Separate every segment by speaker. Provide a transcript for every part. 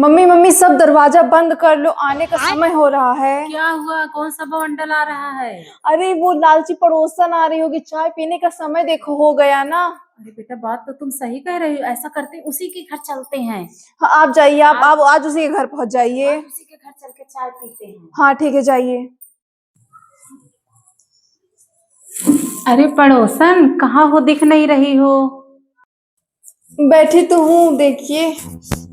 Speaker 1: Mummy mummy सब दरवाजा बंद कर लो, आने का समय हो रहा है।
Speaker 2: क्या हुआ? कौन सा बवंडर आ रहा है?
Speaker 1: अरे वो लालची पड़ोसन आ रही होगी, चाय पीने का समय देखो हो गया ना।
Speaker 2: अरे बेटा, बात तो तुम सही कह रही हो। ऐसा करते उसी के घर चलते हैं।
Speaker 1: हाँ आप जाइए, आप आज उसी के घर पहुंच जाइए।
Speaker 2: आज उसी के घर चल के चाय पीते हैं।
Speaker 1: हाँ ठीक है, जाइए।
Speaker 2: अरे पड़ोसन, कहाँ हो? दिख नहीं रही हो।
Speaker 1: बैठी तो हूँ, देखिए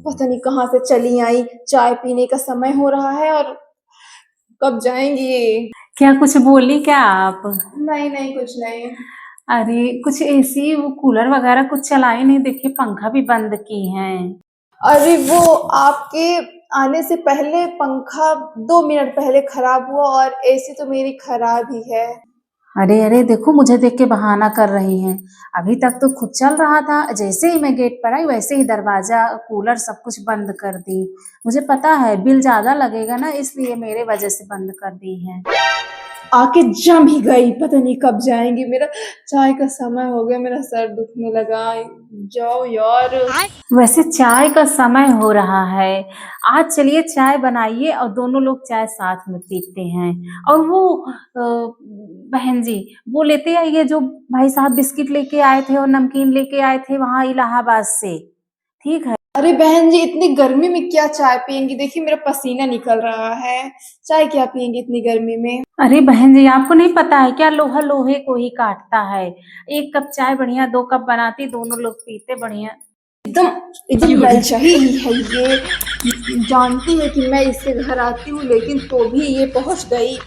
Speaker 1: पता नहीं कहाँ से चली आई। चाय पीने का समय हो रहा है और कब जाएंगी ये?
Speaker 2: क्या कुछ बोली क्या आप?
Speaker 1: नहीं नहीं, कुछ नहीं।
Speaker 2: अरे कुछ एसी वो कूलर वगैरह कुछ चलाई नहीं? देखिए पंखा भी बंद की हैं।
Speaker 1: अरे वो आपके आने से पहले पंखा 2 मिनट पहले खराब हुआ और एसी तो मेरी खराब ही है।
Speaker 2: अरे अरे देखो, मुझे देख के बहाना कर रही हैं। अभी तक तो खुद चल रहा था, जैसे ही मैं गेट पर आई वैसे ही दरवाजा कूलर सब कुछ बंद कर दी। मुझे पता है बिल ज्यादा लगेगा ना, इसलिए मेरे वजह से बंद कर दी है।
Speaker 1: आके जम ही गई, पता नहीं कब जाएंगी। मेरा चाय का समय हो गया, मेरा सर दुखने लगा। जाओ यार।
Speaker 2: वैसे चाय का समय हो रहा है, आज चलिए चाय बनाइए और दोनों लोग चाय साथ में पीते हैं। और वो बहन जी, वो लेते आइए जो भाई साहब बिस्किट लेके आए थे और नमकीन लेके आए थे वहां इलाहाबाद से। ठीक है।
Speaker 1: अरे बहन जी, इतनी गर्मी में क्या चाय पियेंगी? देखिए मेरा पसीना निकल रहा है। चाय क्या पियेंगी इतनी गर्मी में?
Speaker 2: अरे बहन जी, आपको नहीं पता है क्या? लोहा लोहे को ही काटता है। एक कप चाय बढ़िया 2 कप बनाती, दोनों लोग पीते बढ़िया।
Speaker 1: एकदम एकदम लालचाही ही है ये। जानती है कि मैं इसके घर आती हूँ, लेकिन तो भी ये पहुंच गई।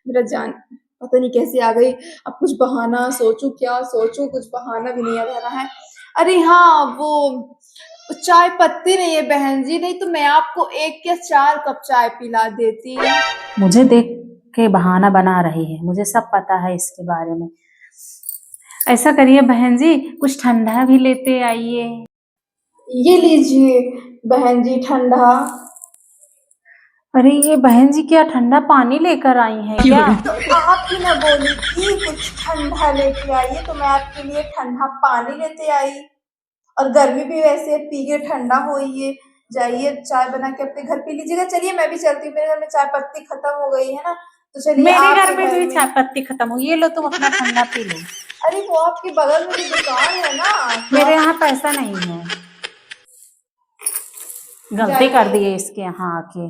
Speaker 1: मेरा जान पता नहीं कैसे आ गई। अब कुछ बहाना सोचूं, क्या सोचूं? कुछ बहाना भी नहीं आ रहा है। अरे हाँ, वो चाय पत्ती नहीं है बहन जी, नहीं तो मैं आपको 1 या 4 कप चाय पिला देती।
Speaker 2: मुझे देख के बहाना बना रही है, मुझे सब पता है इसके बारे में। ऐसा करिए बहन जी, कुछ ठंडा भी लेते आइए।
Speaker 1: ये लीजिए बहन जी ठंडा।
Speaker 2: अरे ये बहन जी क्या ठंडा पानी लेकर आई हैं क्या?
Speaker 1: तो आप ही ना बोली थी कुछ ठंडा लेके आइए, तो मैं आपके लिए ठंडा पानी लेते आई। और गर्मी भी वैसे पी के ठंडा हो ही है। जाइए चाय बना के अपने घर पी लीजिएगा। चलिए मैं भी चलती हूँ, मेरे घर में चाय पत्ती खत्म हो गई है ना। तो चलिए
Speaker 2: मेरे घर
Speaker 1: आपके
Speaker 2: में
Speaker 1: घर
Speaker 2: भी चाय
Speaker 1: में।
Speaker 2: पत्ती खत्म हो, ये लो तुम अपना ठंडा पी लो।
Speaker 1: अरे वो आपके बगल में भी दुकान है ना, तो
Speaker 2: मेरे
Speaker 1: आप
Speaker 2: यहाँ पैसा नहीं है, गलती कर
Speaker 1: जाइए।
Speaker 2: दिए इसके यहाँ आके।